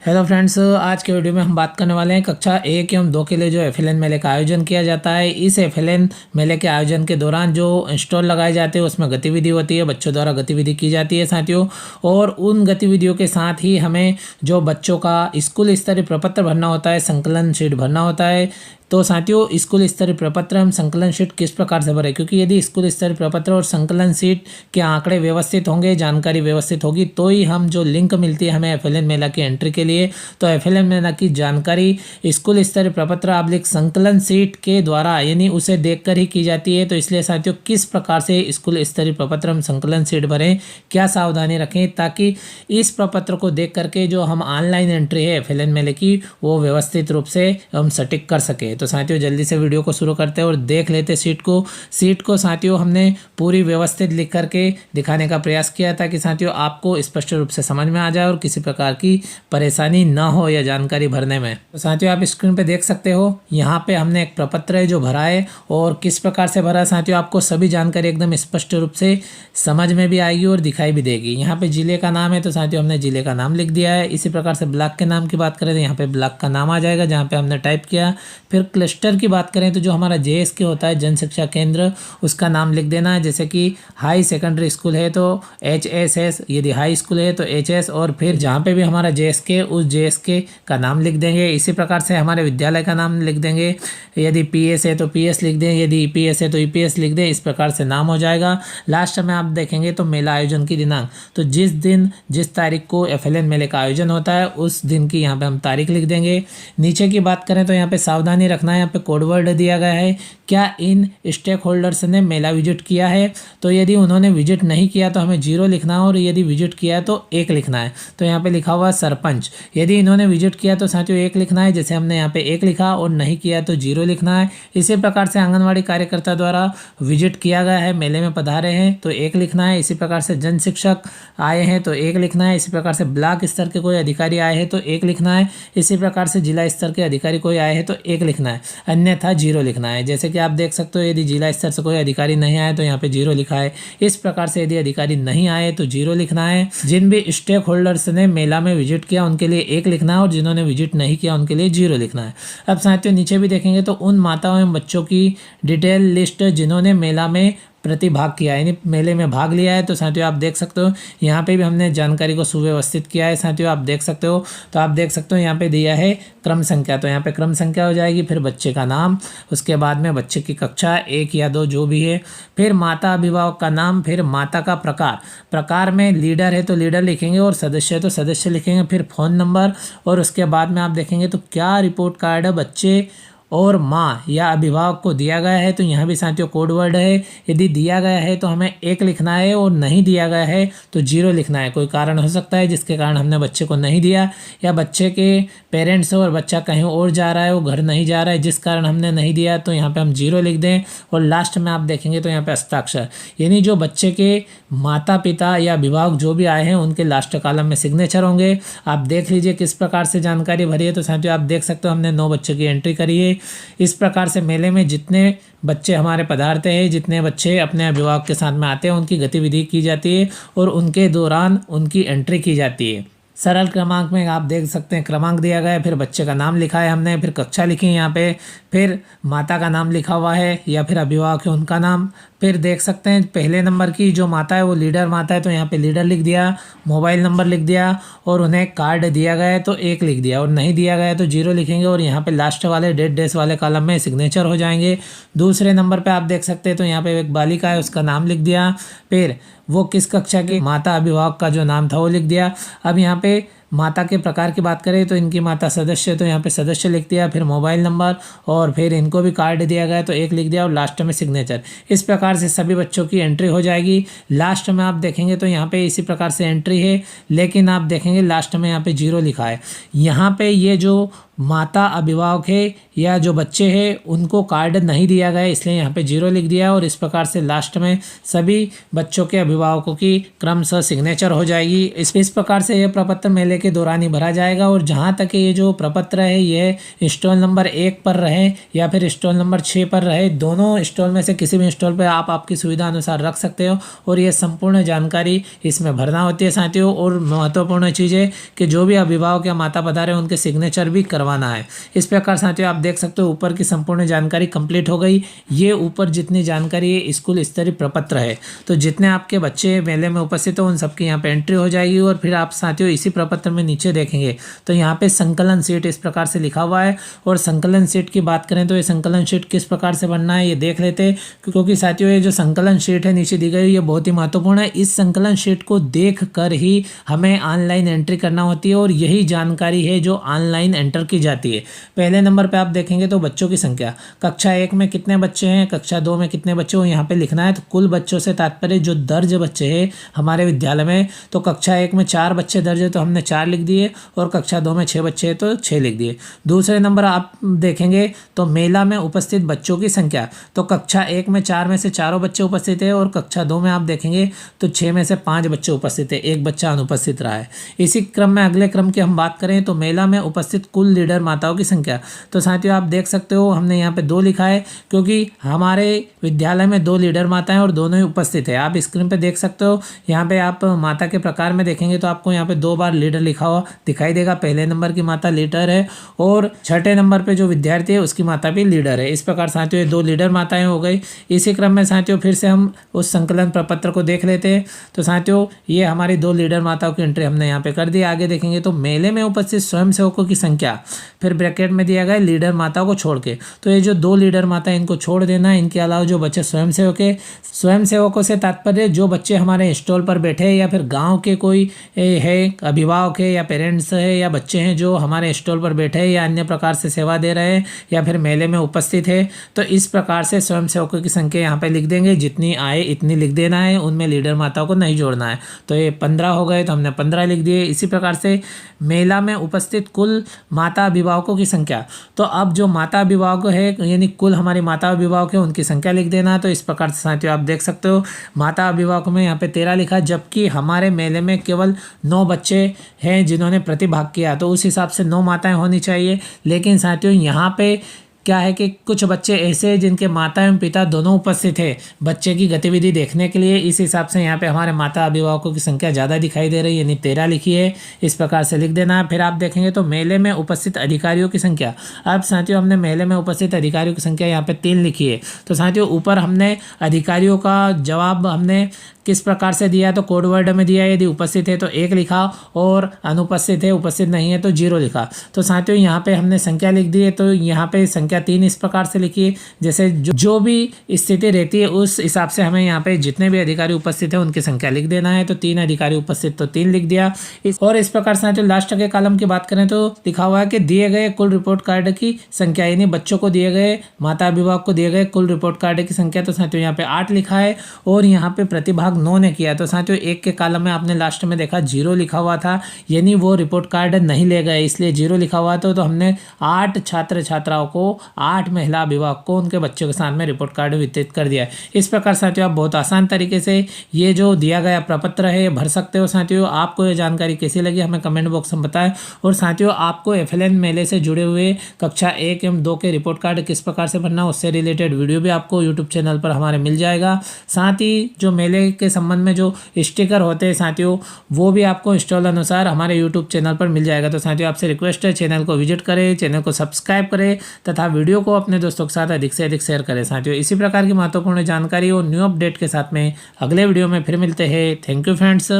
Hello friends, आज के video में हम बात करने वाले हैं कक्षा 1 एवं 2 के लिए जो एफएलएन मेले का आयोजन किया जाता है। इस एफएलएन मेले के आयोजन के दौरान जो स्टॉल लगाए जाते हैं उसमें गतिविधि होती है, बच्चों द्वारा गतिविधि की जाती है साथियों। और उन गतिविधियों के साथ ही हमें जो बच्चों का स्कूल स्तरीय प्रपत्र भरना होता है, संकलन शीट भरना होता है। तो साथियों, स्कूल स्तरीय प्रपत्र हम संकलन शीट किस प्रकार से भरें, क्योंकि यदि स्कूल स्तरीय प्रपत्र और संकलन शीट के आंकड़े व्यवस्थित होंगे, जानकारी व्यवस्थित होगी, तो ही हम जो लिंक मिलती है हमें एफएलएन मेला की एंट्री के लिए, तो एफएलएन मेला की जानकारी स्कूल स्तरीय प्रपत्र / संकलन शीट के द्वारा यानी उसे देखकर ही की जाती है। तो इसलिए साथियों, किस प्रकार से स्कूल स्तरीय प्रपत्र हम संकलन शीट भरें, क्या सावधानी रखें, ताकि इस प्रपत्र को देख करके जो हम ऑनलाइन एंट्री है एफएलएन मेले की वो व्यवस्थित रूप से हम सटीक कर सके। तो साथियों, जल्दी से वीडियो को शुरू करते हैं और देख लेते सीट को साथियों हमने पूरी व्यवस्थित लिख करके दिखाने का प्रयास किया ताकि साथियों आपको स्पष्ट रूप से समझ में आ जाए और किसी प्रकार की परेशानी ना हो या जानकारी भरने में। तो साथियों, आप स्क्रीन पे देख सकते हो, यहाँ पे हमने एक प्रपत्र है जो भरा है और किस प्रकार से भरा है साथियों, आपको सभी जानकारी एकदम स्पष्ट रूप से समझ में भी आएगी और दिखाई भी देगी। यहाँ पे जिले का नाम है तो साथियों हमने जिले का नाम लिख दिया है। इसी प्रकार से ब्लॉक के नाम की बात करें तो यहाँ पे ब्लॉक का नाम आ जाएगा जहाँ पे हमने टाइप किया। फिर क्लस्टर की बात करें तो जो हमारा जेएसके होता है, जन शिक्षा केंद्र, उसका नाम लिख देना है। जैसे कि हाई सेकेंडरी स्कूल है तो HSS, यदि हाई स्कूल है तो HS, और फिर जहाँ पे भी हमारा जेएसके उस जेएसके का नाम लिख देंगे। इसी प्रकार से हमारे विद्यालय का नाम लिख देंगे। यदि PS है तो PS लिख दें, यदि EPS है तो EPS लिख दें। इस प्रकार से नाम हो जाएगा। लास्ट में आप देखेंगे तो मेला आयोजन की दिनांक, तो जिस तारीख को एफएलएन मेले का आयोजन होता है उस दिन की यहाँ पे हम तारीख लिख देंगे। नीचे की बात करें तो यहाँ पे सावधानी रखना है, यहाँ पे कोड वर्ड दिया गया है, क्या इन स्टेक होल्डर्स ने मेला विजिट किया है। तो यदि उन्होंने विजिट नहीं किया तो हमें 0 लिखना है और यदि विजिट किया है तो 1 लिखना है। तो यहाँ पे लिखा हुआ सरपंच, यदि इन्होंने विजिट किया तो साथियों 1 लिखना है, जैसे हमने यहाँ पे 1 लिखा, और नहीं किया तो 0 लिखना है। इसी प्रकार से आंगनवाड़ी कार्यकर्ता द्वारा विजिट किया गया है, मेले में पधारे हैं तो 1 लिखना है। इसी प्रकार से जन शिक्षक आए हैं तो 1 लिखना है। इसी प्रकार से ब्लॉक स्तर के कोई अधिकारी आए हैं तो 1 लिखना है। इसी प्रकार से जिला स्तर के अधिकारी कोई आए हैं तो 1 लिखना है, अन्यथा 0 लिखना है। जैसे कि आप देख सकते हो, यदि जिला स्तर से कोई अधिकारी नहीं आए तो यहाँ पे 0 लिखा है। इस प्रकार से यदि अधिकारी नहीं आए तो 0 लिखना है। जिन भी स्टेक होल्डर्स ने मेला में विजिट किया उनके लिए 1 लिखना है और जिन्होंने विजिट नहीं किया उनके लिए 0 लिखना है। अब साथियों नीचे भी देखेंगे तो उन माताओं एवं बच्चों की डिटेल लिस्ट जिन्होंने मेला में प्रतिभाग किया है, यानी मेले में भाग लिया है। तो साथियों आप देख सकते हो यहाँ पे भी हमने जानकारी को सुव्यवस्थित किया है। साथियों आप देख सकते हो, तो आप देख सकते हो यहाँ पे दिया है क्रम संख्या, तो यहाँ पे क्रम संख्या हो जाएगी, फिर बच्चे का नाम, उसके बाद में बच्चे की कक्षा 1 या 2 जो भी है, फिर माता अभिभावक का नाम, फिर माता का प्रकार में लीडर है तो लीडर लिखेंगे और सदस्य है तो सदस्य लिखेंगे, फिर फ़ोन नंबर, और उसके बाद में आप देखेंगे तो क्या रिपोर्ट कार्ड है बच्चे और माँ या अभिभावक को दिया गया है। तो यहाँ भी साथियों कोड वर्ड है, यदि दिया गया है तो हमें 1 लिखना है और नहीं दिया गया है तो 0 लिखना है। कोई कारण हो सकता है जिसके कारण हमने बच्चे को नहीं दिया, या बच्चे के पेरेंट्स और बच्चा कहीं और जा रहा है, वो घर नहीं जा रहा है, जिस कारण हमने नहीं दिया, तो यहाँ पे हम 0 लिख दें। और लास्ट में आप देखेंगे तो यहाँ पे हस्ताक्षर, यानी जो बच्चे के माता पिता या अभिभावक जो भी आए हैं उनके लास्ट कॉलम में सिग्नेचर होंगे। आप देख लीजिए किस प्रकार से जानकारी भरी है। तो साथियों आप देख सकते हो हमने 9 बच्चों की एंट्री करी है। इस प्रकार से मेले में जितने बच्चे हमारे पधारते हैं, जितने बच्चे अपने अभिभावक के साथ में आते हैं, उनकी गतिविधि की जाती है और उनके दौरान उनकी एंट्री की जाती है। सरल क्रमांक में आप देख सकते हैं क्रमांक दिया गया है, फिर बच्चे का नाम लिखा है हमने, फिर कक्षा लिखी है यहाँ पे, फिर माता का नाम लिखा हुआ है या फिर अभिभावक है उनका नाम। फिर देख सकते हैं पहले नंबर की जो माता है वो लीडर माता है तो यहाँ पे लीडर लिख दिया, मोबाइल नंबर लिख दिया, और उन्हें कार्ड दिया गया है तो 1 लिख दिया, और नहीं दिया गया है तो 0 लिखेंगे। और यहाँ पे लास्ट वाले डेट डेस वाले कॉलम में सिग्नेचर हो जाएंगे। दूसरे नंबर पे आप देख सकते हैं तो यहाँ पे एक बालिका है उसका नाम लिख दिया, फिर वो किस कक्षा की माता अभिभावक का जो नाम था वो लिख दिया। अब यहाँ पे माता के प्रकार की बात करें तो इनकी माता सदस्य, तो यहाँ पे सदस्य लिख दिया, फिर मोबाइल नंबर, और फिर इनको भी कार्ड दिया गया तो 1 लिख दिया, और लास्ट में सिग्नेचर। इस प्रकार से सभी बच्चों की एंट्री हो जाएगी। लास्ट में आप देखेंगे तो यहाँ पे इसी प्रकार से एंट्री है, लेकिन आप देखेंगे लास्ट में यहाँ पे 0 लिखा है। यहाँ पे ये जो माता अभिभावक है या जो बच्चे हैं उनको कार्ड नहीं दिया गया, इसलिए यहाँ पे 0 लिख दिया। और इस प्रकार से लास्ट में सभी बच्चों के अभिभावकों की क्रमशः सिग्नेचर हो जाएगी। इस प्रकार से यह प्रपत्र मेले के दौरान ही भरा जाएगा। और जहाँ तक ये जो प्रपत्र है ये स्टॉल नंबर 1 पर रहे या फिर स्टॉल नंबर 6 पर रहे, दोनों स्टॉल में से किसी भी स्टॉल पर आप आपकी सुविधा अनुसार रख सकते हो। और ये संपूर्ण जानकारी इसमें भरना होती है साथियों। और महत्वपूर्ण चीज़ है कि जो भी अभिभावक या माता पधारे उनके सिग्नेचर भी करवाना है। इस प्रकार साथियों आप देख सकते हो ऊपर की संपूर्ण जानकारी कंप्लीट हो गई। ये ऊपर जितनी जानकारी है स्कूल स्तरीय प्रपत्र है, तो जितने आपके बच्चे मेले में उपस्थित हो उन सबकी यहाँ पे एंट्री हो जाएगी। और फिर आप साथियों इसी प्रपत्र में नीचे देखेंगे तो यहाँ पे संकलन शीट इस प्रकार से लिखा हुआ है। और संकलन शीट की बात करें तो ये संकलन शीट किस प्रकार से बनना है ये देख लेते हैं, क्योंकि साथियों ये जो संकलन शीट है नीचे दी गई ये बहुत ही महत्वपूर्ण है। इस संकलन शीट को देख कर ही हमें ऑनलाइन एंट्री करना होती है और यही जानकारी है जो ऑनलाइन एंटर की जाती है। पहले नंबर पे आप देखेंगे तो बच्चों की संख्या, कक्षा 1 में कितने बच्चे हैं, कक्षा 2 में कितने बच्चे हो यहाँ पे लिखना है। तो कुल बच्चों से तात्पर्य जो दर्ज बच्चे हैं हमारे विद्यालय में, तो कक्षा 1 में 4 बच्चे दर्ज है तो हमने 4 लिख दिए, और कक्षा 2 में 6 बच्चे हैं तो 6 लिख दिए। दूसरे नंबर आप देखेंगे तो मेला में उपस्थित बच्चों की संख्या, तो कक्षा 1 में 4 में से चारों बच्चे उपस्थित है, और कक्षा 2 में आप देखेंगे तो 6 में से 5 बच्चे उपस्थित है, एक बच्चा अनुपस्थित रहा है। इसी क्रम में अगले क्रम की हम बात करें तो मेला में उपस्थित कुल लीडर माताओं की संख्या, तो साथियों आप देख सकते हो हमने यहाँ पे 2 लिखा है, क्योंकि हमारे विद्यालय में 2 लीडर माताएं और दोनों ही उपस्थित है। आप स्क्रीन पे देख सकते हो, यहाँ पे आप माता के प्रकार में देखेंगे तो आपको यहाँ पे 2 बार लीडर लिखा हुआ दिखाई देगा। पहले नंबर की माता लीडर है और छठे नंबर पे जो विद्यार्थी है उसकी माता भी लीडर है। इस प्रकार साथियों ये 2 लीडर माताएं हो गई। इसी क्रम में साथियों फिर से हम उस संकलन प्रपत्र को देख लेते हैं। तो साथियों ये हमारी 2 लीडर माताओं की एंट्री हमने यहाँ पे कर दी। आगे देखेंगे तो मेले में उपस्थित स्वयंसेवकों की संख्या, फिर ब्रैकेट में दिया गया लीडर माताओं को छोड़ के, तो ये जो 2 लीडर माता इनको छोड़ देना है। इनके अलावा जो बच्चे स्वयंसेवक है, स्वयंसेवकों से तात्पर्य जो बच्चे हमारे स्टॉल पर बैठे हैं या फिर गांव के कोई है अभिभावक है या पेरेंट्स है या बच्चे हैं जो हमारे स्टॉल पर बैठे हैं या अन्य प्रकार से सेवा दे रहे हैं या फिर मेले में उपस्थित है, तो इस प्रकार से स्वयंसेवकों की संख्या यहाँ पे लिख देंगे। जितनी आए इतनी लिख देना है, उनमें लीडर माताओं को नहीं जोड़ना है। तो ये 15 हो गए तो हमने 15 लिख दिए। इसी प्रकार से मेला में उपस्थित कुल माता अभिभावकों की संख्या, तो अब जो माता अभिभावक है यानी कुल हमारी माता अभिभावक है उनकी संख्या लिख देना है। तो इस प्रकार से साथियों आप देख सकते हो माता अभिभावकों में यहाँ पे 13 लिखा, जबकि हमारे मेले में केवल 9 बच्चे हैं जिन्होंने प्रतिभाग किया, तो उस हिसाब से 9 माताएं होनी चाहिए। लेकिन साथियों यहाँ पे क्या है कि कुछ बच्चे ऐसे हैं जिनके माता एवं पिता दोनों उपस्थित है बच्चे की गतिविधि देखने के लिए, इस हिसाब से यहाँ पे हमारे माता अभिभावकों की संख्या ज़्यादा दिखाई दे रही है, यानी 13 लिखी है। इस प्रकार से लिख देना। फिर आप देखेंगे तो मेले में उपस्थित अधिकारियों की संख्या, अब साथियों हमने मेले में उपस्थित अधिकारियों की संख्या यहाँ पे 3 लिखी है। तो साथियों ऊपर हमने अधिकारियों का जवाब हमने किस प्रकार से दिया, तो कोड वर्ड में दिया। यदि उपस्थित है तो 1 लिखा और अनुपस्थित है उपस्थित नहीं है तो 0 लिखा। तो साथियों यहाँ पे हमने संख्या लिख दी है, तो यहाँ पे संख्या 3 इस प्रकार से लिखिए। जैसे जो भी स्थिति रहती है उस हिसाब से हमें यहाँ पे जितने भी अधिकारी उपस्थित है उनकी संख्या लिख देना है। तो 3 अधिकारी उपस्थित तो 3 लिख दिया। और इस प्रकार से साथियों लास्ट के कॉलम की बात करें तो लिखा हुआ है कि दिए गए कुल रिपोर्ट कार्ड की संख्या, यानी बच्चों को दिए गए माता अभिभावक को दिए गए कुल रिपोर्ट कार्ड की संख्या, तो साथियों यहाँ पे 8 लिखा है। और यहाँ पे प्रतिभाग 9 ने किया, तो साथियों 1 के कॉलम में आपने लास्ट में देखा 0 लिखा हुआ था, यानी वो रिपोर्ट कार्ड नहीं ले गए इसलिए 0 लिखा हुआ था। तो हमने 8 छात्र छात्राओं को 8 महिला अभिभावक को उनके बच्चों के साथ में रिपोर्ट कार्ड वितरित कर दिया है। इस प्रकार साथियों आप बहुत आसान तरीके से ये जो दिया गया प्रपत्र है भर सकते हो। साथियों आपको ये जानकारी कैसी लगी हमें कमेंट बॉक्स में बताएं। और साथियों आपको FLN मेले से जुड़े हुए कक्षा 1 एवं 2 के रिपोर्ट कार्ड किस प्रकार से भरना उससे रिलेटेड वीडियो भी आपको यूट्यूब चैनल पर हमारे मिल जाएगा। साथ ही जो मेले के संबंध में जो स्टिकर होते हैं साथियों वो भी आपको इंस्टॉल अनुसार हमारे यूट्यूब चैनल पर मिल जाएगा। तो साथियों आपसे रिक्वेस्ट है चैनल को विजिट करें, चैनल को सब्सक्राइब करें तथा वीडियो को अपने दोस्तों के साथ अधिक से अधिक शेयर करें। साथियों इसी प्रकार की महत्वपूर्ण जानकारी और न्यू अपडेट के साथ में अगले वीडियो में फिर मिलते हैं। Thank you friends.